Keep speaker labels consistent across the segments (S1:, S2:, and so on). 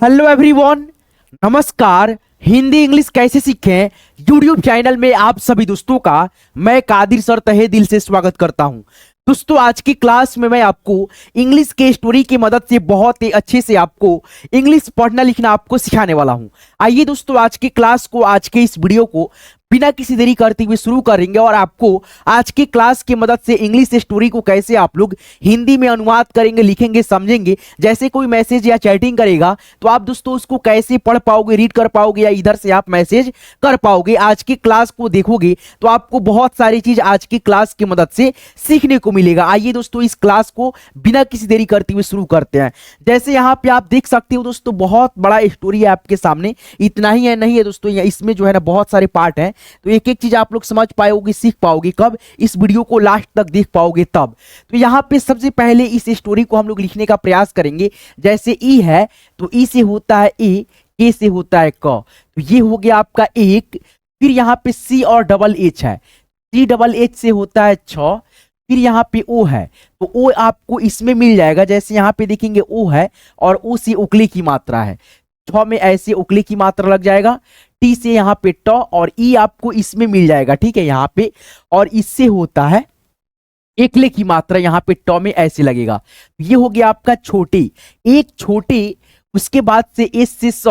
S1: Hello everyone. नमस्कार। Hindi English कैसे सीखें यूट्यूब चैनल में आप सभी दोस्तों का मैं कादिर सर तहे दिल से स्वागत करता हूं। दोस्तों आज की क्लास में मैं आपको इंग्लिश के स्टोरी की मदद से बहुत ही अच्छे से आपको इंग्लिश पढ़ना लिखना आपको सिखाने वाला हूं। आइए दोस्तों आज की क्लास को, आज के इस वीडियो को बिना किसी देरी करते हुए शुरू करेंगे और आपको आज की क्लास की मदद से इंग्लिश स्टोरी को कैसे आप लोग हिंदी में अनुवाद करेंगे, लिखेंगे, समझेंगे। जैसे कोई मैसेज या चैटिंग करेगा तो आप दोस्तों उसको कैसे पढ़ पाओगे, रीड कर पाओगे या इधर से आप मैसेज कर पाओगे। आज की क्लास को देखोगे तो आपको बहुत सारी चीज आज की क्लास की मदद से सीखने को मिलेगा। आइए दोस्तों इस क्लास को बिना किसी देरी करते हुए शुरू करते हैं। जैसे यहाँ पे आप देख सकते हो दोस्तों, बहुत बड़ा स्टोरी है आपके सामने। इतना ही है नहीं है दोस्तों, इसमें जो है ना बहुत सारे पार्ट हैं, तो एक एक चीज आप लोग समझ पाओगे, सीख पाओगे कब, इस वीडियो को लास्ट तक देख पाओगे तब। तो यहाँ पे सबसे पहले इस स्टोरी को हम लोग लिखने का प्रयास करेंगे। जैसे ई है तो ई से होता है ए, के से होता है क, तो ये हो गया आपका एक। फिर यहाँ पे सी और डबल एच है, सी डबल एच से होता है छ। फिर यहाँ पे ओ है तो ओ आपको इसमें मिल जाएगा। जैसे यहाँ पे देखेंगे ओ है और ओ से उकली की मात्रा है, छ में ऐसे उकली की मात्रा लग जाएगा। टी से यहाँ पे ट और ई आपको इसमें मिल जाएगा, ठीक है यहाँ पे। और इससे होता है एकले की मात्रा, यहाँ पे ट में ऐसे लगेगा। ये हो गया आपका छोटे, एक छोटे। उसके बाद से एस से स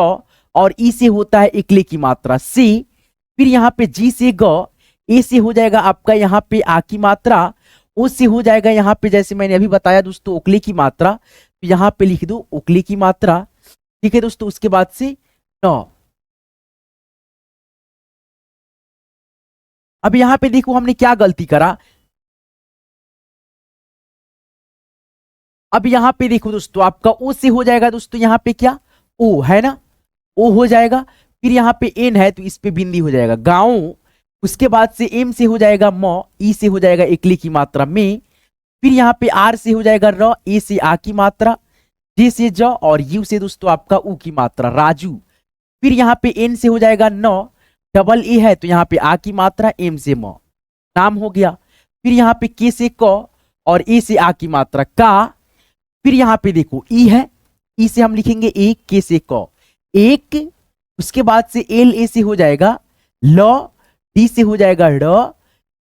S1: और ई से होता है एकले की मात्रा से। फिर यहाँ पे जी से ग, ए से हो जाएगा आपका यहाँ पे आ की मात्रा, ओ से हो जाएगा यहाँ पे जैसे मैंने अभी बताया दोस्तों उकले की मात्रा, तो यहाँ पे लिख दो उकले की मात्रा, ठीक है दोस्तों। उसके बाद से न। अब यहां पे देखो हमने क्या गलती करा। अब यहां पे देखो दोस्तों आपका ओ से हो जाएगा दोस्तों यहाँ पे क्या, ओ है ना, ओ हो जाएगा। फिर यहाँ पे एन है तो इस पे बिंदी हो जाएगा गांव। उसके बाद से एम से हो जाएगा म, ई से हो जाएगा एकली की मात्रा में। फिर यहाँ पे आर से हो जाएगा र, ए से आ की मात्रा, जे से ज और यू से दोस्तों आपका ऊ की मात्रा राजू। फिर यहाँ पे एन से हो जाएगा न, डबल ए है तो यहाँ पे आ की मात्रा, एम से म, नाम हो गया। फिर यहाँ पे के से क और ए से आ की मात्रा का। फिर यहाँ पे देखो ई है, ई से हम लिखेंगे एक, के से क एक। उसके बाद से एल ए से हो जाएगा ल, डी से हो जाएगा ड,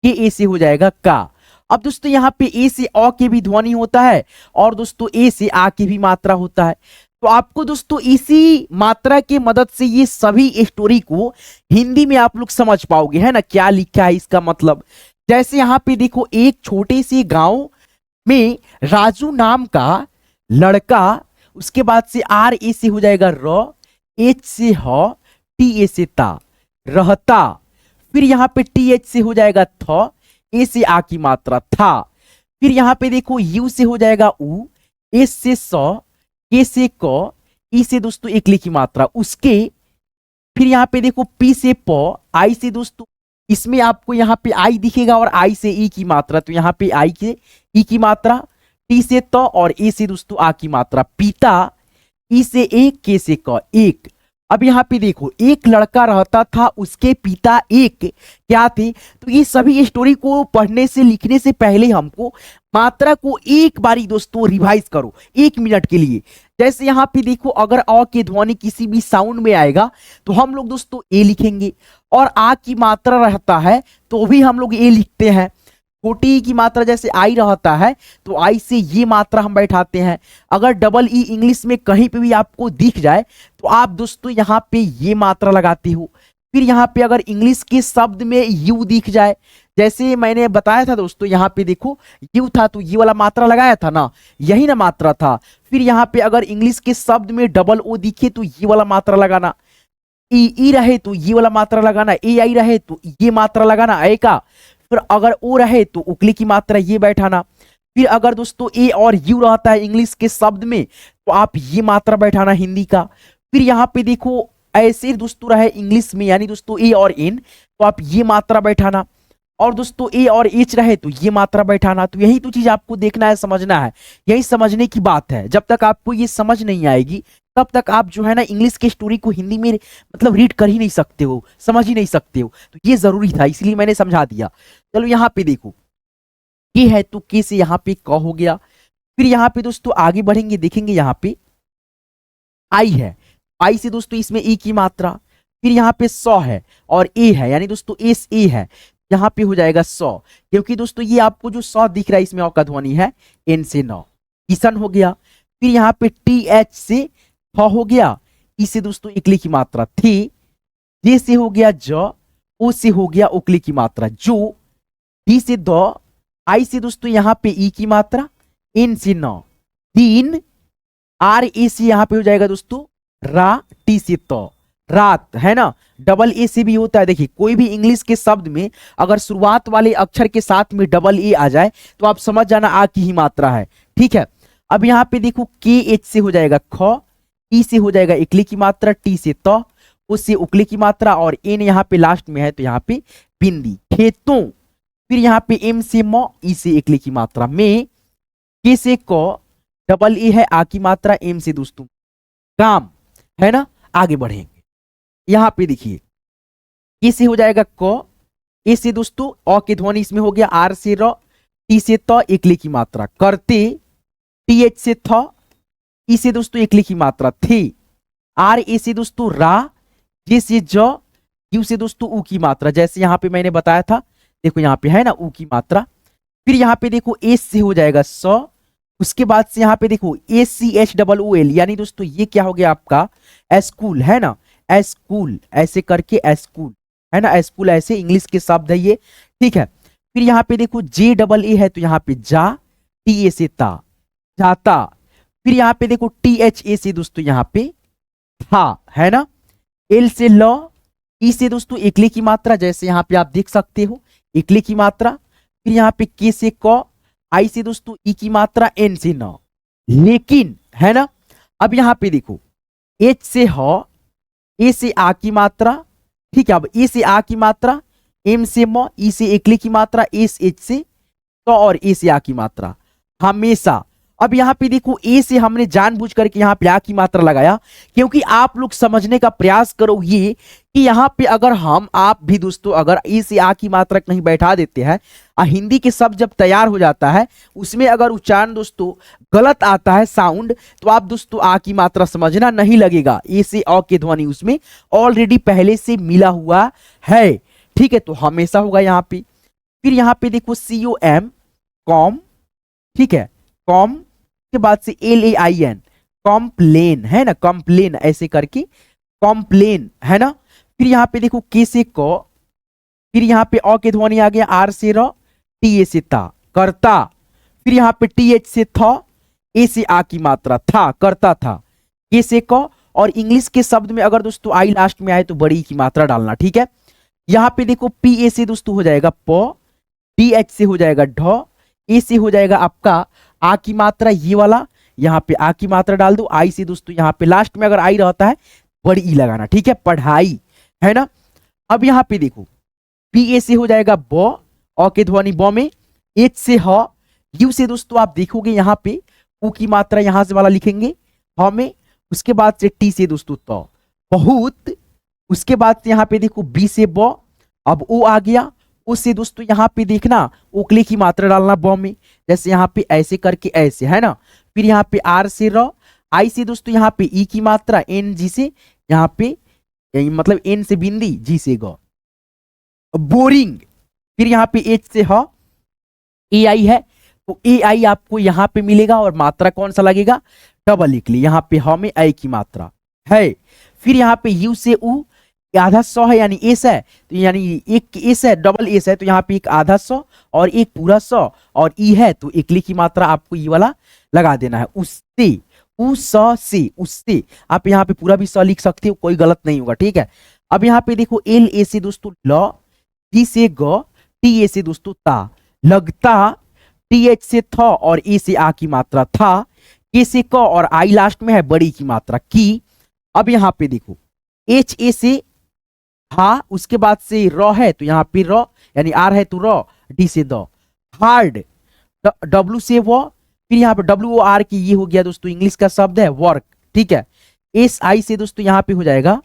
S1: के ए से हो जाएगा का। अब दोस्तों यहाँ पे ए से अ के भी ध्वनि होता है और दोस्तों ए से आ की भी मात्रा होता है। तो आपको दोस्तों इसी मात्रा की मदद से ये सभी स्टोरी को हिंदी में आप लोग समझ पाओगे, है ना, क्या लिखा है इसका मतलब। जैसे यहाँ पे देखो एक छोटे से गांव में राजू नाम का लड़का, उसके बाद से आर ए से हो जाएगा र, एच से ह, टी ए से ता, रहता। फिर यहाँ पे टी एच से हो जाएगा थ, ए से आ की मात्रा था। फिर यहाँ पे देखो यू से हो जाएगा उ, एस से स, के से क, ई से दोस्तों एकली की मात्रा उसके। फिर यहाँ पे देखो पी से प, आई से दोस्तों इसमें आपको यहाँ पे आई दिखेगा और आई से ई की मात्रा, तो यहाँ पे आई के ई की मात्रा। टी से त और ए से दोस्तों आ की मात्रा पिता। ई से एक, के से क एक। अब यहाँ पे देखो एक लड़का रहता था, उसके पिता एक क्या थे। तो ये सभी स्टोरी को पढ़ने से लिखने से पहले हमको मात्रा को एक बारी दोस्तों रिवाइज करो 1 मिनट के लिए। जैसे यहाँ पे देखो अगर अ की ध्वनि किसी भी साउंड में आएगा तो हम लोग दोस्तों ए लिखेंगे, और आ की मात्रा रहता है तो भी हम लोग ए लिखते हैं। छोटी ई की मात्रा जैसे आई रहता है तो आई से ये मात्रा हम बैठाते हैं। अगर डबल ई इंग्लिश में कहीं पे भी आपको दिख जाए तो आप दोस्तों यहाँ पे ये मात्रा लगाते हो। फिर यहाँ पे अगर इंग्लिश के शब्द में यू दिख जाए, जैसे मैंने बताया था दोस्तों यहाँ पे देखो यू था तो ये वाला मात्रा लगाया था ना, यही ना मात्रा था। फिर यहाँ पे अगर इंग्लिश के शब्द में डबल ओ दिखे तो ये वाला मात्रा लगाना, ई रहे तो ये वाला मात्रा लगाना, ए आई रहे तो ये मात्रा लगाना ए का। फिर अगर ओ रहे तो उकली की मात्रा ये बैठाना। फिर अगर दोस्तों ए और यू रहता है इंग्लिश के शब्द में तो आप ये मात्रा बैठाना हिंदी का। फिर यहाँ पे देखो ऐसे दोस्तों रहे इंग्लिश में यानी दोस्तों ए और एन तो आप ये मात्रा बैठाना, और दोस्तों ए और एच रहे तो ये मात्रा बैठाना। तो यही तो चीज आपको देखना है, समझना है, यही समझने की बात है। जब तक आपको ये समझ नहीं आएगी तब तक आप जो है ना इंग्लिश के स्टोरी को हिंदी में मतलब रीड कर ही नहीं सकते हो, समझ ही नहीं सकते हो। तो ये जरूरी था इसलिए मैंने समझा दिया। चलो यहाँ पे देखो के है तो के से यहाँ पे क हो गया। फिर यहाँ पे दोस्तों आगे बढ़ेंगे, देखेंगे यहाँ पे आई है आई से दोस्तों इसमें ई की मात्रा, फिर यहाँ पे सौ है और ए है, यानी दोस्तों एस ए है, यहाँ पे हो जाएगा 100, क्योंकि दोस्तों ये आपको जो 100 दिख रहा है इसमें औ का ध्वनि है एन से 9, किशन हो गया। फिर यहाँ पे टी एच से थ हो गया, ई से दोस्तों इकली की मात्रा थी, जे से हो गया ज, ओ से हो गया उकली की मात्रा जो, डी से द, आई से दोस्तों यहाँ पे ई की मात्रा, एन से 9, दिन, आर ए से यहाँ पे हो जाएगा दोस्तों रा, टी से तो रात, है ना। डबल ए से भी होता है, देखिए कोई भी इंग्लिश के शब्द में अगर शुरुआत वाले अक्षर के साथ में डबल ए आ जाए तो आप समझ जाना आ की ही मात्रा है, ठीक है। अब यहाँ पे देखो के एच से हो जाएगा ख, ई से हो जाएगा इकली की मात्रा, टी से त, उससे उकली की मात्रा और एन यहाँ पे लास्ट में है तो यहाँ पे बिंदी, खेतों। फिर यहाँ पे एम से म, ई से इकली की मात्रा में, के से क, डबल ए है आ की मात्रा, एम से दोस्तों काम, है ना। आगे बढ़ेंगे, यहां पे देखिए ए से हो जाएगा क, ए से दोस्तों अ की ध्वनि इसमें हो गया, आर से र, टी से त इकली की मात्रा, करते, टी एच से थ, ई से दोस्तों इकली की मात्रा थे, आर ए से दोस्तों रा, जे से ज, यू से दोस्तों ऊ की मात्रा, जैसे यहां पे मैंने बताया था, देखो यहां पे है ना ऊ की मात्रा। फिर यहाँ पे देखो एस से हो जाएगा स, उसके बाद से यहाँ पे देखो A C H double O L, यानी दोस्तों ये क्या हो गया आपका एस्कूल, है ना, एस्कूल ऐसे करके एस्कूल, है ना, एस्कूल ऐसे इंग्लिश के शब्द है ये, ठीक है। फिर यहाँ पे देखो जे डबल ए है तो यहाँ पे जा, टी ए से ता, जाता। फिर यहाँ पे देखो टी एच ए से दोस्तों यहाँ पे था, है ना, एल से ल, ई से दोस्तों इकली की मात्रा, जैसे यहाँ पे आप देख सकते हो इकली की मात्रा। फिर यहाँ पे के से क, आई से दोस्तों ई की मात्रा, एन से न, लेकिन, है ना। अब यहाँ पे देखो एच से ह, ए से आ की मात्रा, ठीक है। अब ए से आ की मात्रा, एम से म, ई से इकली की मात्रा, एस एच से तो और ए से आ की मात्रा हमेशा। अब यहाँ पे देखो ए से हमने जानबूझ करके यहाँ पे आ की मात्रा लगाया, क्योंकि आप लोग समझने का प्रयास करो ये कि यहाँ पे अगर हम आप भी दोस्तों अगर ए से आ की मात्रा कहीं बैठा देते हैं, हिंदी के शब्द जब तैयार हो जाता है उसमें अगर उच्चारण दोस्तों गलत आता है साउंड, तो आप दोस्तों आ की मात्रा समझना नहीं लगेगा, ए से अ की ध्वनि उसमें ऑलरेडी पहले से मिला हुआ है, ठीक है, तो हमेशा होगा यहाँ पे। फिर यहाँ पे देखो सी ओ एम, कॉम, ठीक है, कॉम के बाद से L A I N, complain, है ना, कॉम्प्लेन ऐसे करके कॉम्प्लेन, है ना। फिर यहाँ पे देखो के से क, फिर यहाँ पे अ के ध्वनि आ गया, आर से र, टी ए से ता, करता। फिर यहाँ पे टी एच से थ, ए से आ की मात्रा था, करता था, के से क। और इंग्लिश के शब्द में अगर दोस्तों आई लास्ट में आए तो बड़ी की मात्रा डालना, ठीक है। यहाँ पे देखो पी ए से दोस्तों हो जाएगा प, डी एच से हो जाएगा ढ, ए से हो जाएगा आपका आ की मात्रा ये वाला, यहाँ पे आ की मात्रा डाल दो, आई से दोस्तों यहाँ पे लास्ट में अगर आई रहता है बड़ी ई लगाना, ठीक है, पढ़ाई, है ना। अब यहाँ पे देखो पी ए से हो जाएगा ब, अ के ध्वनि ब में, एच से ह, यू से दोस्तों आप देखोगे यहाँ पे ऊ की मात्रा यहाँ से वाला लिखेंगे ह में, उसके बाद से टी से दोस्तों त, बहुत। उसके बाद से यहाँ पे देखो बी से ब, अब ओ आ गया, उससे दोस्तों यहाँ पे देखना ओकले की मात्रा डालना ब में, जैसे यहाँ पे ऐसे करके ऐसे, है ना। फिर यहाँ पे आर से र, आई से दोस्तों यहाँ पे ई की मात्रा, एन जी से यहाँ पे मतलब एन से बिंदी, जी से ग, बोरिंग। फिर यहाँ पे एच से ह, ए आई है तो ए आई आपको यहाँ पे मिलेगा और मात्रा कौन सा लगेगा, डबल लिख ली, यहाँ पे ह में आई की मात्रा है। फिर यहाँ पे यू से ऊ, आधा सौ है यानी एस है, तो यानी एक एस है, डबल एस है, तो यहाँ पे एक आधा सौ और एक पूरा सौ, और ई है तो इकली की मात्रा आपको ई वाला लगा देना है, उससे, उ स से, उससे। आप यहाँ पे पूरा भी स लिख सकते हो, कोई गलत नहीं होगा, ठीक है। अब यहाँ पे देखो एल ए से दोस्तों ल, टी से ग, टी ए से दोस्तों ता, लगता, टी एच से थ और ए से आ की मात्रा था, के से क और आई लास्ट में है बड़ी की मात्रा की। अब यहाँ पे देखो एच ए से हा, उसके बाद से र है तो यहाँ पे र यानी आर है तो र, डी से द, हार्ड, डब्ल्यू से वो, फिर यहाँ पे डब्ल्यू ओ आर की ये हो गया दोस्तों इंग्लिश का शब्द है वर्क, ठीक है। एस आई से दोस्तों यहाँ पे हो जाएगा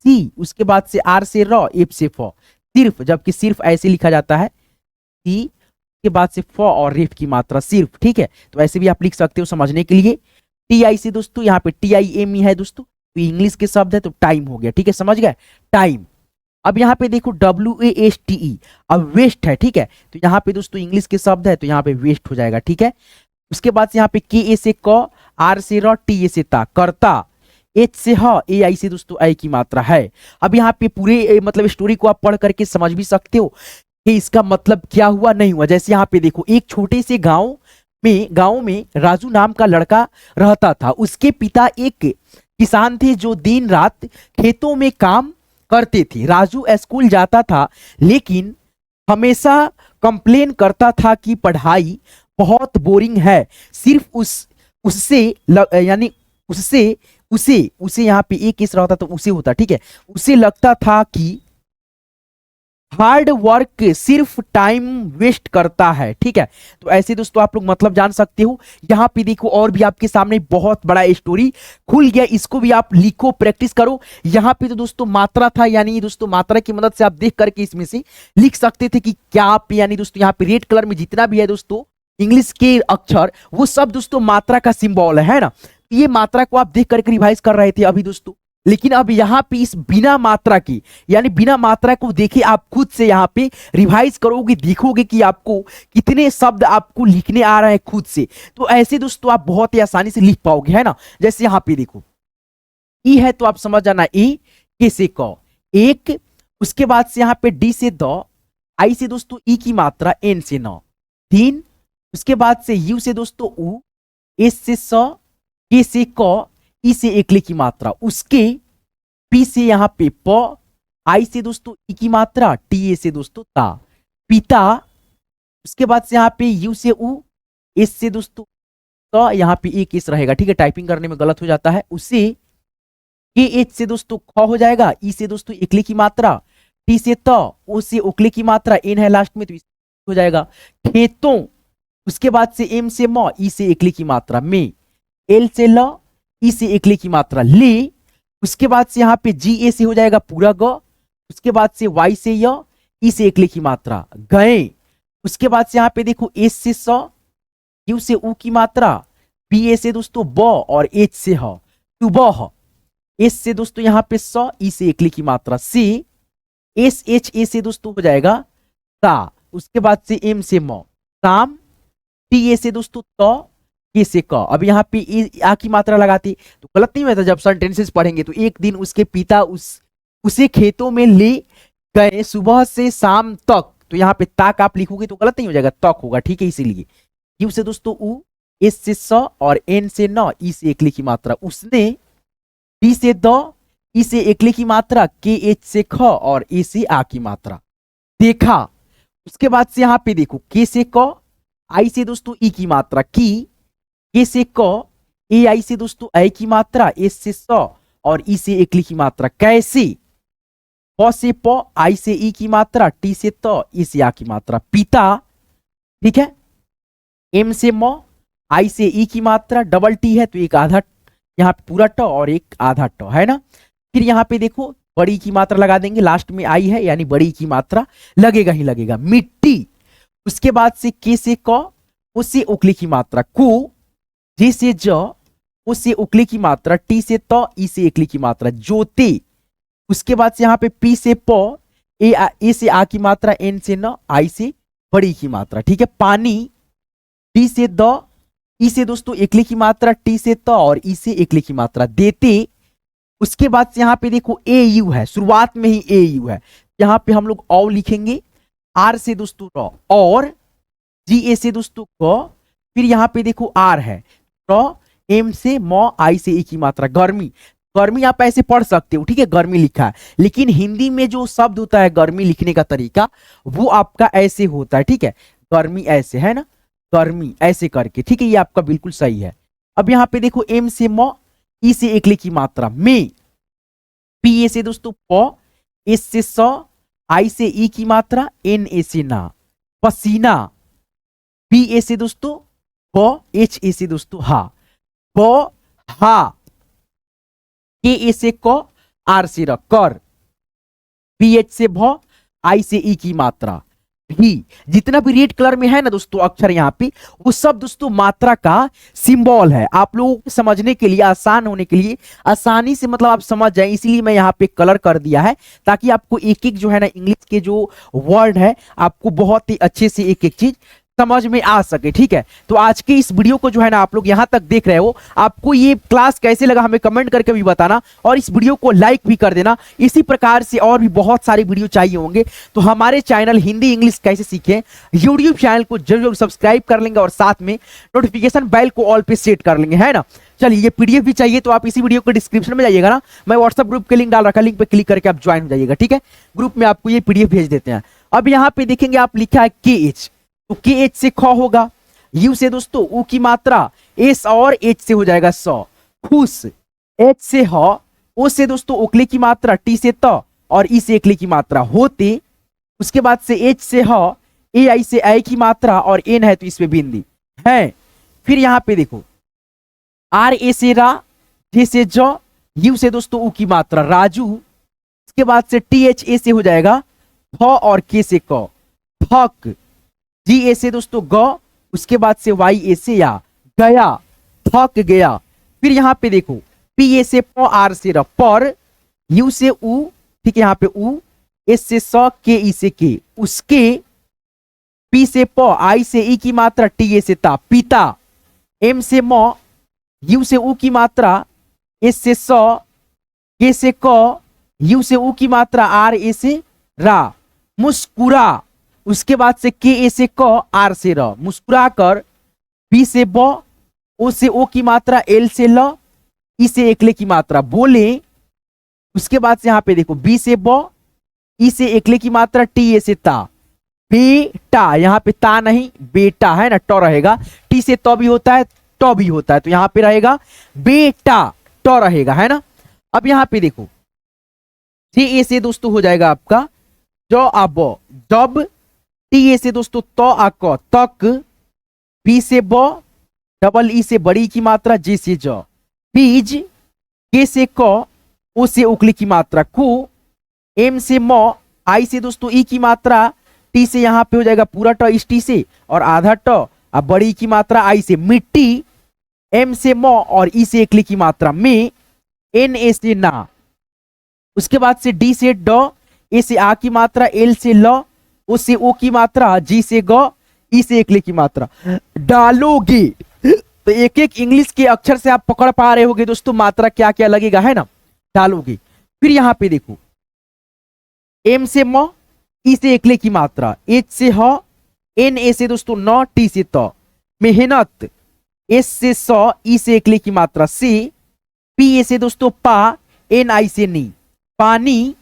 S1: सी, उसके बाद से आर से र, एफ से फ, सिर्फ, जबकि सिर्फ ऐसे लिखा जाता है सी के बाद से फ और रेफ की मात्रा सिर्फ, ठीक है, तो ऐसे भी आप लिख सकते हो समझने के लिए। टी आई से दोस्तों यहाँ पे टी आई एम ई है दोस्तों, तो इंग्लिश के शब्द है तो टाइम हो गया, ठीक है, समझ गए, टाइम। अब यहाँ पे देखो WASTE, अब वेस्ट है, ठीक है, तो यहाँ पे दोस्तों इंग्लिश के शब्द है तो यहाँ पे वेस्ट हो जाएगा, ठीक है। उसके बाद से यहाँ पे KA से क, R से र, TA से ता, करता, H से ह, AI से दोस्तों ऐ की मात्रा है। अब यहाँ पे पूरे मतलब स्टोरी को आप पढ़ करके समझ भी सकते हो कि इसका मतलब क्या हुआ नहीं हुआ। जैसे यहाँ पे देखो, एक छोटे से गांव में राजू नाम का लड़का रहता था। उसके पिता एक किसान थे जो दिन रात खेतों में काम करते थे। राजू स्कूल जाता था लेकिन हमेशा कंप्लेन करता था कि पढ़ाई बहुत बोरिंग है। सिर्फ यानी उसे यहाँ पे एक केस रहता तो उसे होता, ठीक है, उसे लगता था कि हार्ड वर्क सिर्फ टाइम वेस्ट करता है, ठीक है। तो ऐसे दोस्तों आप लोग मतलब जान सकते हो। यहाँ पे देखो और भी आपके सामने बहुत बड़ा स्टोरी खुल गया, इसको भी आप लिखो, प्रैक्टिस करो। यहाँ पे तो दोस्तों मात्रा था, यानी दोस्तों मात्रा की मदद से आप देख करके इसमें से लिख सकते थे कि क्या आप, यानी दोस्तों यहाँ पे रेड कलर में जितना भी है दोस्तों इंग्लिश के अक्षर, वो सब दोस्तों मात्रा का सिंबल है ना। ये मात्रा को आप देख करके रिवाइज कर रहे थे अभी दोस्तों, लेकिन अब यहाँ पे इस बिना मात्रा की, यानी बिना मात्रा को देखिए, आप खुद से यहाँ पे रिवाइज करोगे, देखोगे कि आपको कितने शब्द आपको लिखने आ रहे हैं खुद से। तो ऐसे दोस्तों आप बहुत ही आसानी से लिख पाओगे, है ना। जैसे यहाँ पे देखो ई है तो आप समझ जाना ई, के से क, एक, उसके बाद से यहाँ पे डी से द, आई से दोस्तों ई की मात्रा, एन से न, तीन, उसके बाद से यू से दोस्तों उ, एस से स, के से क, ई से एकले की मात्रा, उसके पी से यहाँ पे प, आई से दोस्तों ई की मात्रा, टी ए से दोस्तों ता, पिता, उसके बाद से यहाँ पे यू से उ, एस से दोस्तों तो यहाँ पे एक एस रहेगा, ठीक है, टाइपिंग करने में गलत हो जाता है। उसे के एच से दोस्तों ख हो जाएगा, ई से दोस्तों एकले की मात्रा, टी से त, ओ से उकले की मात्रा, एन है लास्ट में तो हो जाएगा खेतों। उसके बाद से एम से म, ई से एकले की मात्रा, में, एल से ल, ई से एकले की मात्रा, ले। उसके बाद से यहाँ पे जी ए से हो जाएगा पूरा ग, उसके बाद से वाई से य, ई से एकले की मात्रा, गए। उसके बाद से यहाँ पे देखो एस से स, यू से ऊ की मात्रा, बी ए से दोस्तों ब, और एच से ह, सुबह। एस से दोस्तों यहाँ पे स, ई से एकले की मात्रा, से, एस एच ए से दोस्तों हो जाएगा ता। उसके बाद से एम से म, शाम, टी ए से दोस्तों त, के से क। अब यहाँ पे आ की मात्रा लगाती तो गलत नहीं होता। जब सेंटेंसेस पढ़ेंगे तो एक दिन उसके पिता उसे खेतों में ले गए सुबह से शाम तक, तो यहाँ पे तक आप लिखोगे तो गलत नहीं हो जाएगा, तक होगा, ठीक है। इसीलिए यू से दोस्तों उ, एस से स, और एन से न, ई से एकले की मात्रा, उसने, डी से द, ई से एकले की मात्रा, के एच से ख, और ए से आ की मात्रा, देखा। उसके बाद से यहाँ पे देखो के से क, आई से दोस्तों ई की मात्रा, की, के से क, ए आई से दोस्तों ऐ की मात्रा, एस से स, और ई से एकली की मात्रा, कैसे। प से प, आई से ई की मात्रा, टी से त, ई से आ की मात्रा, पिता, ठीक है। एम से म, आई से ई की मात्रा, डबल टी है तो एक आधा, यहाँ पे पूरा ट और एक आधा ट, है ना। फिर यहाँ पे देखो बड़ी की मात्रा लगा देंगे, लास्ट में आई है यानी बड़ी की मात्रा लगेगा ही लगेगा, मिट्टी। उसके बाद से के से क, उससे उकली की मात्रा, को, जे से ज, उससे उकली की मात्रा, टी से त, ई से एकली की मात्रा, ज्योति। उसके बाद से यहाँ पे पी से प, ए से आ की मात्रा, एन से न, आई से बड़ी की मात्रा, ठीक है। पानी, डी से द, ई से दोस्तों एकली की मात्रा, टी से त, और ई से एकली की मात्रा, देते। उसके बाद से यहाँ पे देखो ए यू है, शुरुआत में ही ए यू है, यहाँ पे हम लोग औ लिखेंगे, आर से दोस्तों र, और, जी ए से दोस्तों क, फिर यहाँ पे देखो आर है, र, एम से म, आई से ई की मात्रा, गर्मी। गर्मी आप ऐसे पढ़ सकते हो, ठीक है, गर्मी लिखा है, लेकिन हिंदी में जो शब्द होता है गर्मी लिखने का तरीका वो आपका ऐसे होता है, ठीक है, गर्मी ऐसे है ना, गर्मी ऐसे करके, ठीक है, ये आपका बिल्कुल सही है। अब यहाँ पे देखो एम से म, ई से एकले की मात्रा, में, पी ए से दोस्तों प, एस से स, आई से ई की मात्रा, एन ए से ना, पसीना। बी ए से दोस्तों ब, एच ए से दोस्तों हा, ब, हा। के ए से क, आर से र, कर। बी एच से भ, आई से ई की मात्रा, भी, जितना भी रेड कलर में है ना दोस्तों अक्षर यहाँ पे, वो सब दोस्तों मात्रा का सिंबल है। आप लोगों को समझने के लिए, आसान होने के लिए, आसानी से मतलब आप समझ जाए, इसीलिए मैं यहाँ पे कलर कर दिया है, ताकि आपको एक एक जो है ना इंग्लिश के जो वर्ड है आपको बहुत ही अच्छे से एक एक चीज समझ में आ सके। ठीक है, तो आज के इस वीडियो को जो है ना आप लोग यहां तक देख रहे हो, आपको ये क्लास कैसे लगा हमें कमेंट करके भी बताना, और इस वीडियो को लाइक भी कर देना। इसी प्रकार से और भी बहुत सारे वीडियो चाहिए होंगे तो हमारे चैनल हिंदी इंग्लिश कैसे सीखें यूट्यूब चैनल को जरूर सब्सक्राइब कर लेंगे, और साथ में नोटिफिकेशन बेल को ऑल पे सेट कर लेंगे, है ना। चलिए, ये पीडीएफ भी चाहिए तो आप इसी वीडियो के डिस्क्रिप्शन में जाइएगा ना, मैं व्हाट्सएप ग्रुप के लिंक डाल रखा, लिंक पे क्लिक करके आप ज्वाइन हो जाइएगा। ठीक है, ग्रुप में आपको ये पीडीएफ भेज देते हैं। अब यहाँ पे देखेंगे आप लिखा है KH, तो KH से ख होगा, U से दोस्तों ऊ की मात्रा, S और H से हो जाएगा स, खुश, H से ह, O से दोस्तों ओकले की मात्रा, T से त, और E से एकले की मात्रा, होते। उसके बाद से H से ह, AI से ऐ की मात्रा, और N है तो इस पे बिंदी है। फिर यहाँ पे देखो RA से रा, J से ज, U से दोस्तों ऊ की मात्रा, राजू। उसके बाद से THA से हो जाएगा फ, और K से क, थक। GA से दोस्तों ग, उसके बाद से YA से या, गया, थक गया। फिर यहाँ पे देखो PA से प, R से र, पर, U से उ, ठीक है, यहाँ पे उ, S से स, KE से के, उसके, P से प, I से ई की मात्रा, TA से ता, पिता। M से म, U से उ की मात्रा, S से स, K से क, U से उ की मात्रा, RA से रा, मुस्कुरा। उसके बाद से KA से क, R से र, मुस्कुरा कर। B से ब, O से ओ की मात्रा, L से ल, E से एकले की मात्रा, बोले। उसके बाद से यहाँ पे देखो B से ब, E से एकले की मात्रा, TA से ता, बेटा। यहाँ पे ता नहीं बेटा है ना, ट रहेगा। T से तो भी होता है, तो भी होता है, तो यहाँ पे रहेगा बेटा, ट रहेगा, है ना। अब यहाँ पे देखो JA से दोस्तों हो जाएगा आपका ज आ ब, जब। TA से दोस्तों तो आ क, तक। B से ब, डबल E से बड़ी की मात्रा, J से ज, बीज। K से क, O से उकली की मात्रा, को। M से म, I से दोस्तों ई की मात्रा, T से यहाँ पे हो जाएगा पूरा ट इस T से, और आधा ट, अब बड़ी की मात्रा I से, मिट्टी। M से म, और E से एकली की मात्रा, में। NA से ना। उसके बाद से D से ड, A से आ की मात्रा, L से ल, O से ओ की मात्रा, G से ग, E से एकले की मात्रा, डालोगे। तो एक एक इंग्लिश के अक्षर से आप पकड़ पा रहे होगे दोस्तों मात्रा क्या क्या लगेगा, है ना, डालोगे। फिर यहाँ पे देखो M से म, E से एकले की मात्रा, H से ह, NA से दोस्तों न, T से त, मेहनत। S से स, E से एकले की मात्रा, से। PA से दोस्तों पा, NI से नी, पानी।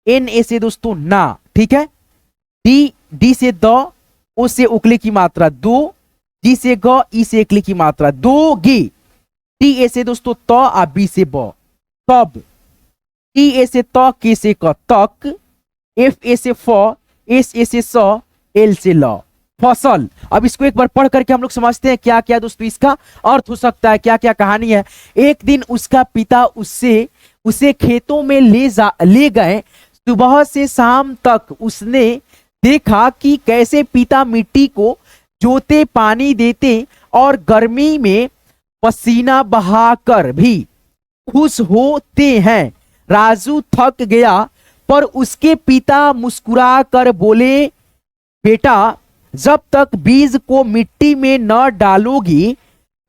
S1: NA से दोस्तों ना, ठीक है। D से द, O से उकले की मात्रा, दो। G से ग, E से एकले की मात्रा, दोगे। TA से दोस्तों त, आ B से ब, तब। TA से त, K से क, तक। FA से फ, SA से स, L से ल, फसल। अब इसको एक बार पढ़ करके हम लोग समझते हैं क्या क्या दोस्तों इसका अर्थ हो सकता है, क्या क्या कहानी है। एक दिन उसका पिता उसे खेतों में ले गए। सुबह से शाम तक उसने देखा कि कैसे पिता मिट्टी को जोते, पानी देते, और गर्मी में पसीना बहाकर भी खुश होते हैं। राजू थक गया, पर उसके पिता मुस्कुरा कर बोले, बेटा, जब तक बीज को मिट्टी में न डालोगी,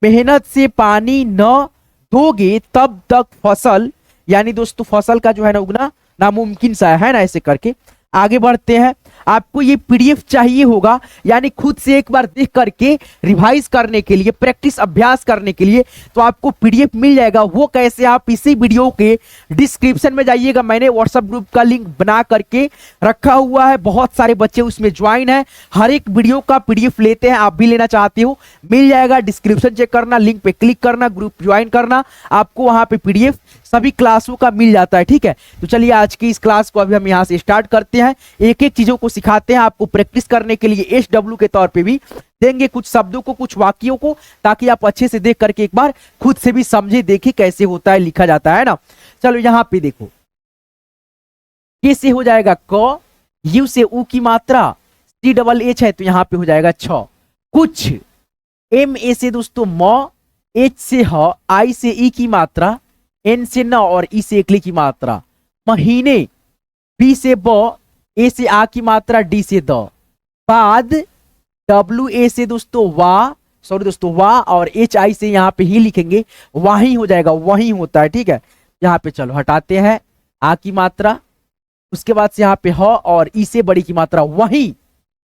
S1: मेहनत से पानी न दोगे, तब तक फसल, यानी दोस्तों फसल का जो है ना उगना नामुमकिन सा है ना। ऐसे करके आगे बढ़ते हैं। आपको ये पीडीएफ चाहिए होगा, यानी खुद से एक बार देख करके रिवाइज करने के लिए, प्रैक्टिस अभ्यास करने के लिए, तो आपको पीडीएफ मिल जाएगा। वो कैसे, आप इसी वीडियो के डिस्क्रिप्शन में जाइएगा, मैंने व्हाट्सएप ग्रुप का लिंक बना करके रखा हुआ है, बहुत सारे बच्चे उसमें ज्वाइन है, हर एक वीडियो का पीडीएफ लेते हैं। आप भी लेना चाहते हो, मिल जाएगा, डिस्क्रिप्शन चेक करना, लिंक पे क्लिक करना, ग्रुप ज्वाइन करना, आपको वहां पे पीडीएफ सभी क्लासों का मिल जाता है। ठीक है, तो चलिए आज की इस क्लास को अभी हम यहाँ से स्टार्ट करते हैं। एक एक चीजों को सिखाते हैं आपको प्रैक्टिस करने के लिए, SW के तौर पे भी देंगे कुछ शब्दों को, कुछ वाक्यों को, ताकि आप अच्छे से देख करके एक बार खुद से भी समझे, देखे कैसे होता है, लिखा जाता है ना। चलो यहाँ पे देखो, के से हो जाएगा क, यू से ऊ की मात्रा, टी डबल एच है तो यहाँ पे हो जाएगा छ। कुछ एम ए से दोस्तों म, एच से ह, आई से ई की मात्रा, एन से न और ई से एकले की मात्रा। महीने बी से ब, ए से आ की मात्रा, डी से द। बाद डब्ल्यू ए से दोस्तों वा, सॉरी दोस्तों वा, और एच आई से यहाँ पे ही लिखेंगे, वही हो जाएगा, वही होता है। ठीक है, यहाँ पे चलो हटाते हैं आ की मात्रा, उसके बाद से यहाँ पे ह और ई से बड़ी की मात्रा वही।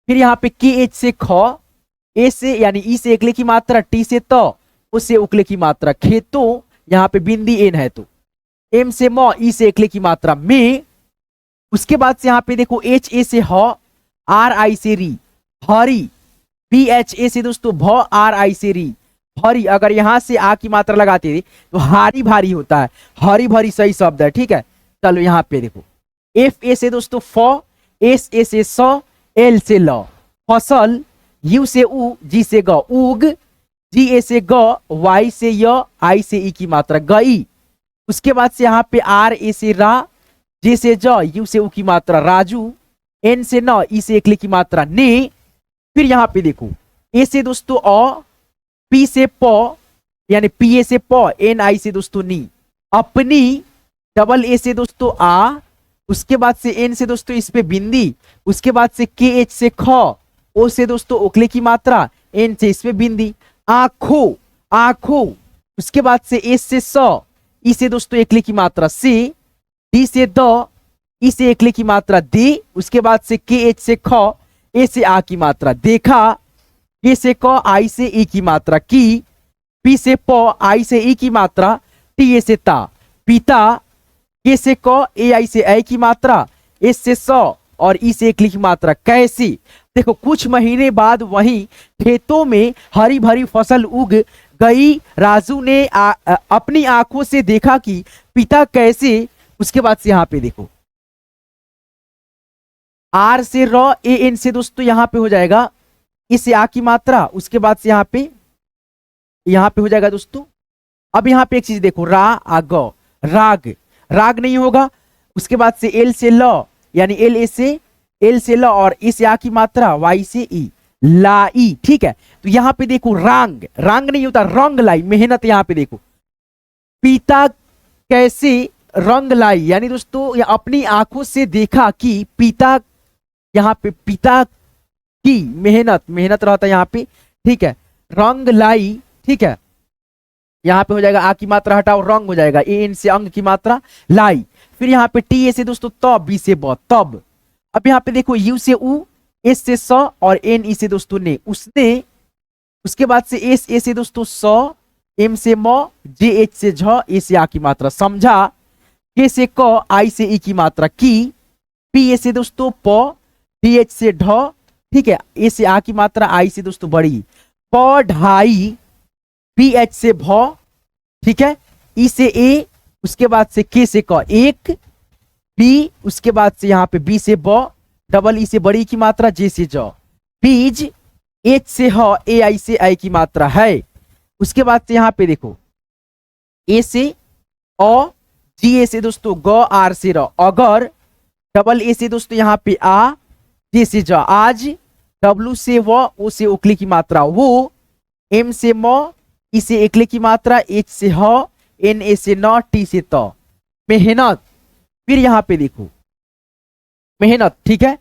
S1: फिर यहाँ पे के एच से ख, ए से यानी ई से एकले की मात्रा, टी से त, उससे उकले की मात्रा। खेतों यहाँ पे बिंदी एन है तो एम से म, ई से एकले की मात्रा में। उसके बाद से यहाँ पे देखो एच ए से ह, आर आई से री, हरी। बी एच ए से दोस्तों भ, आर आई से री, हरी। अगर यहां से आ की मात्रा लगाते तो हारी भारी होता है, हरी भरी सही शब्द है। ठीक है, चलो यहाँ पे देखो एफ ए से दोस्तों फ, एस ए से स, एल से ल, फसल। यू से उ, जी से ग, उग। जी ए से ग, वाई से य, आई से ई की मात्रा, गई। उसके बाद से यहाँ पे आर ए से रा, जे से ज, यू से उ की मात्रा, राजू। एन से न, ई से एकले की मात्रा, ने। फिर यहाँ पे देखो ए से दोस्तों अ, पी से प यानी पी ए से प, एन आई से दोस्तों नी, अपनी। डबल ए से दोस्तों आ, उसके बाद से एन से दोस्तों इस पे बिंदी, उसके बाद से के एच से ख, ओ से दोस्तों ओकले की मात्रा, एन से इस पे बिंदी। आंखों, आंखों। उसके बाद से एस से स, ई से दोस्तों एकले की मात्रा, से। डी से द, ई से एकले की मात्रा, दे। उसके बाद से के एच से ख, ए से आ की मात्रा, देखा। के से क, आई से ई की मात्रा, की। पी से प, आई से ई की मात्रा, टी ए से ता, पिता। के से क, ए आई से ए की मात्रा, एस से स और ई से एकली की मात्रा, कैसी। देखो कुछ महीने बाद वही खेतों में हरी भरी फसल उग गई, राजू ने अपनी आंखों से देखा कि पिता कैसे। उसके बाद से यहाँ पे देखो आर से र, ए एन से दोस्तों यहाँ पे हो जाएगा इसे आ की मात्रा। उसके बाद से यहाँ पे हो जाएगा दोस्तों। अब यहाँ पे एक चीज देखो रा आ ग, राग, राग नहीं होगा। उसके बाद से एल से ल यानी एल से ल और ए से आ की मात्रा, वाई से ई, लाई। ठीक है, तो यहाँ पे देखो रांग, रांग नहीं होता, रंग लाई, मेहनत। यहाँ पे देखो पिता कैसे रंग लाई, यानी दोस्तों अपनी आंखों से देखा कि पिता, यहाँ पे पिता की मेहनत, मेहनत रहता है यहाँ पे। ठीक है, रंग लाई। ठीक है, यहाँ पे हो जाएगा आ की मात्रा हटाओ, रंग हो जाएगा, ए एन से अंग की मात्रा, लाई। फिर यहाँ पे टी ए से दोस्तों तब, बी से ब, तब। अब यहाँ पे देखो यू से उ, एस से स और एन ई से दोस्तों ने, उसने। उसके बाद से एस ए से दोस्तों स, एम से म, जे एच से झ, ए से आ की मात्रा, समझा। के से क, आई से ई की मात्रा, की। पी ए से दोस्तों प, डी एच से ढ। ठीक है, ए से आ की मात्रा, आई से दोस्तों बड़ी, पढ़ाई। पी एच से भ। ठीक है, ई से ए, उसके बाद से के से क, एक। बी, उसके बाद से यहाँ पे बी से ब, डबल ई से बड़ी की मात्रा, जे से ज, बीज। एच से ह, ए आई से आई की मात्रा, है। उसके बाद से यहाँ पे देखो ए से अ, जी ए से दोस्तों ग, आर से र, अगर। डबल ए से दोस्तों यहाँ पे आ, जे से ज, आज। डब्लू से व, ओ से उकली की मात्रा, वो। एम से म, ई से एकले की मात्रा, एच से ह, एन ए से न, टी से त, मेहनत। फिर यहाँ पे देखो मेहनत। ठीक है,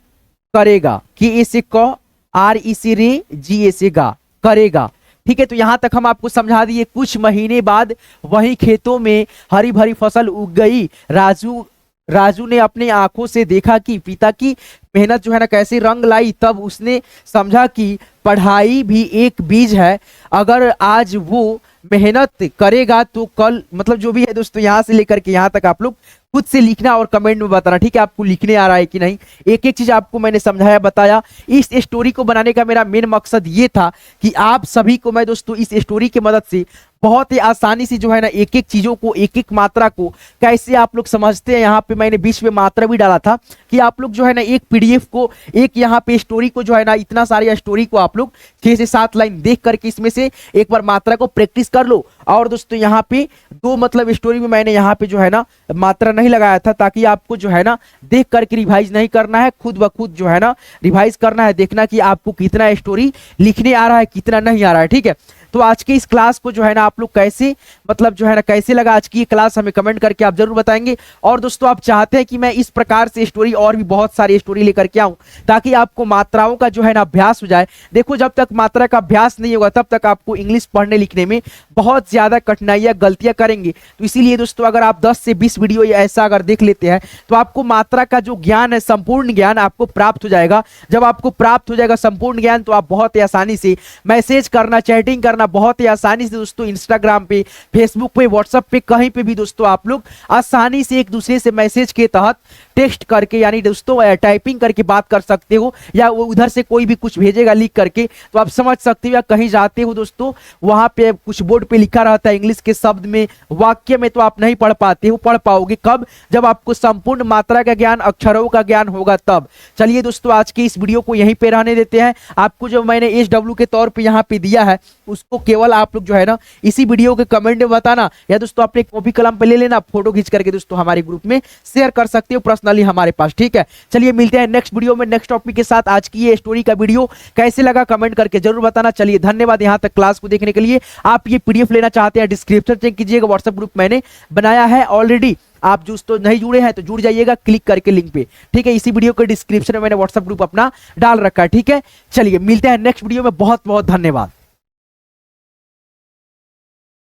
S1: करेगा, के ए से क, आर ई से रे, जी ए से गा, करेगा। ठीक है, तो यहां तक हम आपको समझा दिए। कुछ महीने बाद वही खेतों में हरी भरी फसल उग गई, राजू ने अपनी आंखों से देखा कि पिता की मेहनत जो है ना कैसे रंग लाई। तब उसने समझा कि पढ़ाई भी एक बीज है, अगर आज वो मेहनत करेगा तो कल, मतलब जो भी है दोस्तों यहाँ से लेकर के यहाँ तक आप लोग खुद से लिखना और कमेंट में बताना। ठीक है, आपको लिखने आ रहा है कि नहीं। एक एक चीज आपको मैंने समझाया, बताया। इस स्टोरी को बनाने का मेरा मेन मकसद ये था कि आप सभी को मैं दोस्तों इस स्टोरी की मदद से बहुत ही आसानी से जो है ना एक एक चीजों को, एक एक मात्रा को कैसे आप लोग समझते हैं। यहाँ पे मैंने बीच में मात्रा भी डाला था कि आप लोग जो है ना एक पीडीएफ को, एक यहाँ पे स्टोरी को जो है ना इतना सारी स्टोरी को आप लोग 6 से 7 लाइन देख करके इसमें से एक बार मात्रा को प्रैक्टिस कर लो। और दोस्तों यहाँ पे 2 मतलब स्टोरी में मैंने यहाँ पे जो है ना मात्रा नहीं लगाया था, ताकि आपको जो है ना देख करके रिवाइज नहीं करना है, खुद ब खुद जो है ना रिवाइज करना है, देखना कि आपको कितना स्टोरी लिखने आ रहा है, कितना नहीं आ रहा है। ठीक है, तो आज के इस क्लास को जो है ना आप लोग कैसे मतलब जो है ना कैसे लगा आज की ये क्लास, हमें कमेंट करके आप जरूर बताएंगे। और दोस्तों आप चाहते हैं कि मैं इस प्रकार से स्टोरी और भी बहुत सारी स्टोरी लेकर के आऊं, ताकि आपको मात्राओं का जो है ना अभ्यास हो जाए। देखो जब तक मात्रा का अभ्यास नहीं होगा तब तक आपको इंग्लिश पढ़ने लिखने में बहुत ज्यादा कठिनाइयां गलतियां करेंगे। तो इसीलिए दोस्तों अगर आप 10 से 20 वीडियो ऐसा अगर देख लेते हैं तो आपको मात्रा का जो ज्ञान है, संपूर्ण ज्ञान आपको प्राप्त हो जाएगा। जब आपको प्राप्त हो जाएगा संपूर्ण ज्ञान, तो आप बहुत ही आसानी से मैसेज करना, चैटिंग करना बहुत ही आसानी से दोस्तों इंस्टाग्राम पे, फेसबुक पे, व्हाट्सएप पे, कहीं पे भी दोस्तों आप लोग आसानी से एक दूसरे से मैसेज के तहत टेक्स्ट करके यानी दोस्तों टाइपिंग करके बात कर सकते हो, या वो उधर से कोई भी कुछ भेजेगा लिख करके तो आप समझ सकते हो। या कहीं जाते हो दोस्तों वहां पे कुछ बोर्ड पे लिखा रहता है इंग्लिश के शब्द में, वाक्य में, तो आप नहीं पढ़ पाते हो। पढ़ पाओगे कब? जब आपको संपूर्ण मात्रा का ज्ञान, अक्षरों का ज्ञान होगा तब। चलिए दोस्तों आज के इस वीडियो को यहीं पे रहने देते हैं। आपको जो मैंने SW के तौर पे यहाँ पे दिया है उसको केवल आप लोग जो है ना इसी वीडियो के कमेंट में बताना, या दोस्तों अपने कॉपी कलम पे ले लेना, फोटो खींच करके दोस्तों हमारे ग्रुप में शेयर कर सकते हो पर्सनली हमारे पास। ठीक है, चलिए मिलते हैं नेक्स्ट वीडियो में नेक्स्ट टॉपिक के साथ। आज की ये स्टोरी का वीडियो कैसे लगा कमेंट करके जरूर बताना। चलिए धन्यवाद यहाँ तक क्लास को देखने के लिए। आप ये PDF लेना चाहते हैं डिस्क्रिप्शन चेक कीजिएगा, व्हाट्सएप ग्रुप मैंने बनाया है ऑलरेडी। आप जो तो नहीं जुड़े हैं तो जुड़ जाइएगा क्लिक करके लिंक पे। ठीक है, इसी वीडियो के डिस्क्रिप्शन में मैंने व्हाट्सएप ग्रुप अपना डाल रखा है। ठीक है, चलिए मिलते हैं नेक्स्ट वीडियो में। बहुत बहुत धन्यवाद।